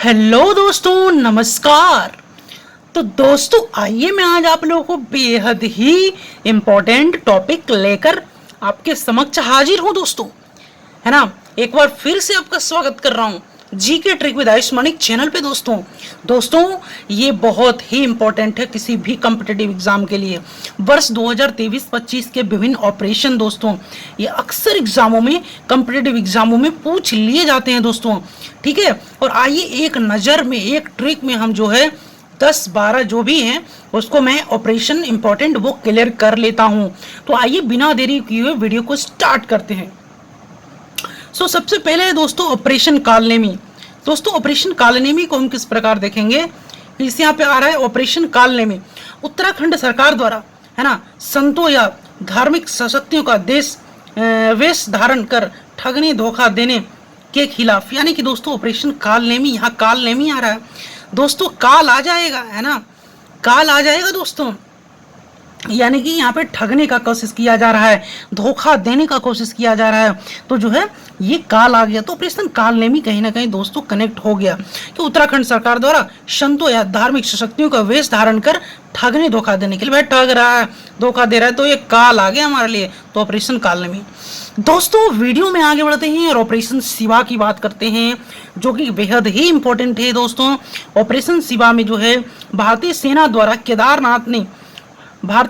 Hello दोस्तों, नमस्कार। तो दोस्तों आइए मैं आज आप लोगों को बेहद ही इम्पोर्टेंट टॉपिक लेकर आपके समक्ष हाजिर हूं दोस्तों, है ना। एक बार फिर से आपका स्वागत कर रहा हूं जी के trick with Ayush Manik channel पे दोस्तों ये बहुत ही इंपॉर्टेंट है किसी भी कॉम्पिटिटिव एग्जाम के लिए। वर्ष 2023-25 के विभिन्न ऑपरेशन दोस्तों ये अक्सर एग्जामों में कॉम्पिटिटिव एग्जामों में पूछ लिए जाते हैं दोस्तों, ठीक है। और आइए एक नज़र में एक ट्रिक में हम जो है 10-12 जो भी हैं उसको मैं ऑपरेशन इंपॉर्टेंट वो क्लियर कर लेता हूं। तो आइए बिना देरी किए हुए वीडियो को स्टार्ट करते हैं। सबसे पहले है दोस्तों ऑपरेशन कालनेमी। दोस्तों ऑपरेशन कालनेमी को हम किस प्रकार देखेंगे, इस यहाँ पे आ रहा है ऑपरेशन कालनेमी। उत्तराखंड सरकार द्वारा, है ना, संतों या धार्मिक सशक्तियों का वेश धारण कर ठगने धोखा देने के खिलाफ, यानी कि दोस्तों ऑपरेशन कालनेमी, यहाँ कालनेमी आ रहा है दोस्तों, काल आ जाएगा, है ना, काल आ जाएगा दोस्तों, यानी कि यहाँ पे ठगने का कोशिश किया जा रहा है, धोखा देने का कोशिश किया जा रहा है, तो जो है ये काल आ गया। तो ऑपरेशन कालनेमी कहीं ना कहीं दोस्तों कनेक्ट हो गया कि उत्तराखंड सरकार द्वारा संतों या धार्मिक शक्तियों का वेश धारण कर ठगने धोखा देने के लिए, भाई ठग रहा है, धोखा दे रहा है, तो ये काल आ गया हमारे लिए, तो ऑपरेशन कालनेमी। दोस्तों वीडियो में आगे बढ़ते हैं और ऑपरेशन शिवा की बात करते हैं जो कि बेहद ही इंपॉर्टेंट है दोस्तों। ऑपरेशन शिवा में जो है भारतीय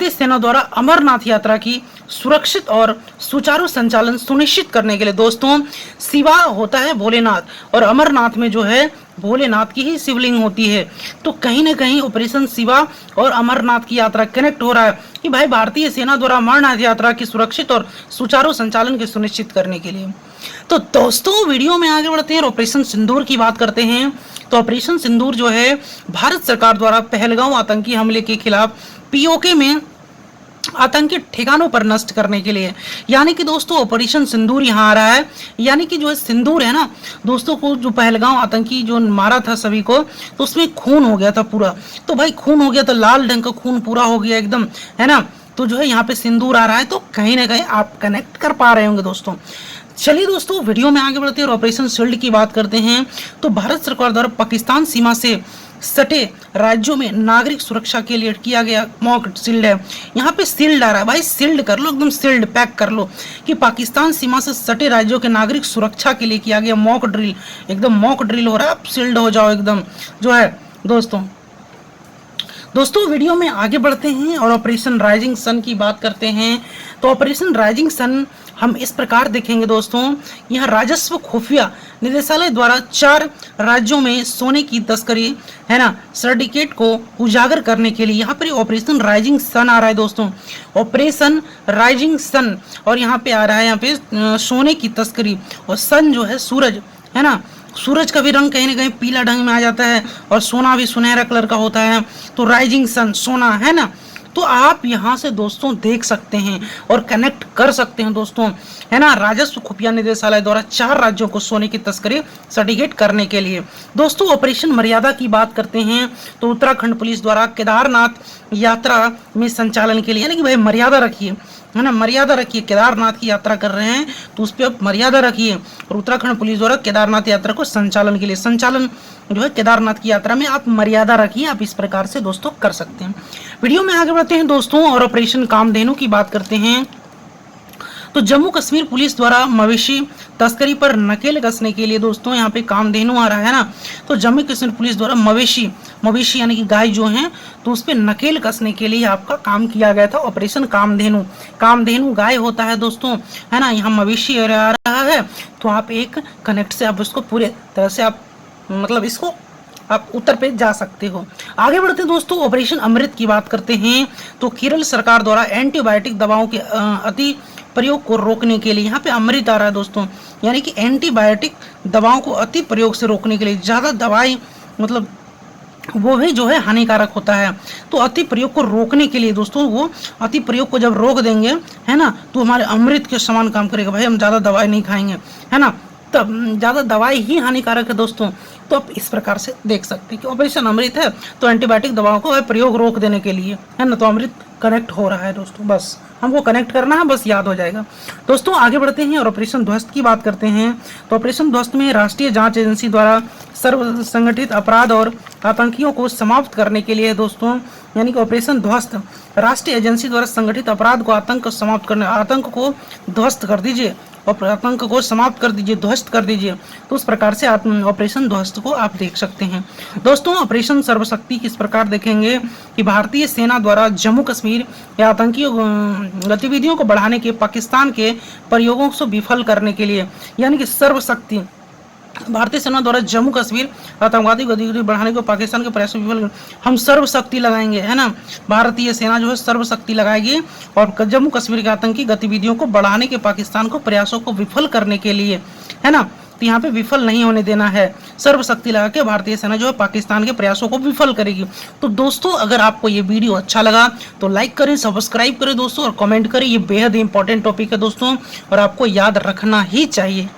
सेना द्वारा अमरनाथ यात्रा की सुरक्षित और सुचारू संचालन सुनिश्चित करने के लिए दोस्तों, शिवा होता है भोलेनाथ और अमरनाथ में जो है भोलेनाथ की ही शिवलिंग होती है। तो कहीं ना कहीं ऑपरेशन शिवा और अमरनाथ की यात्रा कनेक्ट हो रहा है कि भाई भारतीय सेना द्वारा अमरनाथ यात्रा की सुरक्षित और सुचारू संचालन के सुनिश्चित करने के लिए। तो दोस्तों वीडियो में आगे बढ़ते हैं और ऑपरेशन सिंदूर की बात करते हैं। तो ऑपरेशन सिंदूर जो है भारत सरकार द्वारा पहलगांव आतंकी हमले के खिलाफ पीओके में आतंकी ठिकानों पर नष्ट करने के लिए, यानी कि दोस्तों ऑपरेशन सिंदूर यहाँ आ रहा है, यानी कि जो है सिंदूर है ना दोस्तों, को जो पहलगांव आतंकी जो मारा था सभी को, तो उसमें खून हो गया था पूरा, तो भाई खून हो गया, तो लाल ढंग का खून पूरा हो गया एकदम, है ना। तो जो है यहाँ पे सिंदूर आ रहा है, तो कहीं ना कहीं आप कनेक्ट कर पा रहे होंगे दोस्तों। चलिए दोस्तों वीडियो में आगे बढ़ते हैं और ऑपरेशन शील्ड की बात करते हैं। तो भारत सरकार द्वारा पाकिस्तान सीमा से सटे राज्यों में नागरिक सुरक्षा के लिए किया गया मॉक शील्ड है। यहाँ पे शील्ड आ रहा है, भाई शील्ड कर लो, एकदम शील्ड पैक कर लो कि पाकिस्तान सीमा से सटे राज्यों के नागरिक सुरक्षा के लिए किया गया मॉक ड्रिल, एकदम मॉक ड्रिल हो रहा है, आप शील्ड हो जाओ एकदम जो है दोस्तों वीडियो में आगे बढ़ते हैं और ऑपरेशन राइजिंग सन की बात करते हैं। तो ऑपरेशन राइजिंग सन हम इस प्रकार देखेंगे दोस्तों, यहाँ राजस्व खुफिया निदेशालय द्वारा 4 राज्यों में सोने की तस्करी, है ना, सिंडिकेट को उजागर करने के लिए यहाँ पर ऑपरेशन राइजिंग सन आ रहा है दोस्तों, ऑपरेशन राइजिंग सन। और यहाँ पे आ रहा है, यहाँ पे सोने की तस्करी, और सन जो है सूरज, है ना, सूरज का भी रंग कहीं ना कहीं पीला ढंग में आ जाता है और सोना भी सुनहरा कलर का होता है, तो राइजिंग सन सोना, है ना। तो आप यहाँ से दोस्तों देख सकते हैं और कनेक्ट कर सकते हैं दोस्तों, है ना, राजस्व खुफिया निदेशालय द्वारा 4 राज्यों को सोने की तस्करी सर्टिफिकेट करने के लिए। दोस्तों ऑपरेशन मर्यादा की बात करते हैं। तो उत्तराखंड पुलिस द्वारा केदारनाथ यात्रा में संचालन के लिए, यानी कि भाई मर्यादा रखिए, है ना, मर्यादा रखिए, केदारनाथ की यात्रा कर रहे हैं तो उस पर आप मर्यादा रखिए। और उत्तराखंड पुलिस द्वारा केदारनाथ यात्रा को संचालन के लिए, संचालन जो है केदारनाथ की यात्रा में आप मर्यादा रखिए, आप इस प्रकार से दोस्तों कर सकते हैं। वीडियो में आगे बढ़ते हैं दोस्तों और ऑपरेशन कामधेनु की बात करते हैं। तो जम्मू कश्मीर पुलिस द्वारा मवेशी तस्करी पर नकेल कसने के लिए दोस्तों यहाँ पे कामधेनु आ रहा है ना, तो जम्मू कश्मीर पुलिस द्वारा मवेशी यानी कि गाय जो हैं, तो उस पर नकेल कसने के लिए आपका काम किया गया था ऑपरेशन कामधेनु। कामधेनु गाय होता है दोस्तों, है ना, यहाँ मवेशी आ रहा है, तो आप एक कनेक्ट से आप उसको पूरे तरह से आप मतलब इसको आप उत्तर पे जा सकते हो। आगे बढ़ते हैं दोस्तों ऑपरेशन अमृत की बात करते हैं। तो केरल सरकार द्वारा एंटीबायोटिक दवाओं के अति प्रयोग को रोकने के लिए यहाँ पे अमृत आ रहा है दोस्तों, यानी कि एंटीबायोटिक दवाओं को अति प्रयोग से रोकने के लिए, ज़्यादा दवाई मतलब वो भी जो है हानिकारक होता है, तो अति प्रयोग को रोकने के लिए दोस्तों, वो अति प्रयोग को जब रोक देंगे, है ना, तो हमारे अमृत के समान काम करेगा, भाई हम ज़्यादा दवाई नहीं खाएंगे, है ना। ज़्यादा दवाई ही हानिकारक है दोस्तों, तो आप इस प्रकार से देख सकते हैं कि ऑपरेशन अमृत है तो एंटीबायोटिक दवाओं को प्रयोग रोक देने के लिए है ना, तो अमृत कनेक्ट हो रहा है दोस्तों, बस हमको कनेक्ट करना है, बस याद हो जाएगा। दोस्तों आगे बढ़ते हैं और ऑपरेशन ध्वस्त की बात करते हैं। तो ऑपरेशन ध्वस्त में राष्ट्रीय जांच एजेंसी द्वारा सर्व संगठित अपराध और आतंकियों को समाप्त करने के लिए दोस्तों, यानी कि ऑपरेशन ध्वस्त राष्ट्रीय एजेंसी द्वारा संगठित अपराध को आतंक को समाप्त करने, आतंक को ध्वस्त कर दीजिए और आतंक को समाप्त कर दीजिए, ध्वस्त कर दीजिए, तो उस प्रकार से ऑपरेशन ध्वस्त को आप देख सकते हैं। दोस्तों ऑपरेशन सर्वशक्ति किस प्रकार देखेंगे कि भारतीय सेना द्वारा जम्मू कश्मीर या आतंकी गतिविधियों को बढ़ाने के पाकिस्तान के प्रयोगों को विफल करने के लिए, यानी कि सर्वशक्ति भारतीय सेना द्वारा जम्मू कश्मीर आतंकवादी गतिविधि बढ़ाने को पाकिस्तान के प्रयासों विफल, हम सर्वशक्ति लगाएंगे है ना, भारतीय सेना जो है सर्वशक्ति लगाएगी और जम्मू कश्मीर के आतंकी गतिविधियों को बढ़ाने के पाकिस्तान को प्रयासों को विफल करने के लिए, है ना, तो यहाँ पे विफल नहीं होने देना है, सर्वशक्ति लगा के भारतीय सेना जो है पाकिस्तान के प्रयासों को विफल करेगी। तो दोस्तों अगर आपको ये वीडियो अच्छा लगा तो लाइक करें, सब्सक्राइब करें दोस्तों और कमेंट करें, ये बेहद इंपॉर्टेंट टॉपिक है दोस्तों और आपको याद रखना ही चाहिए।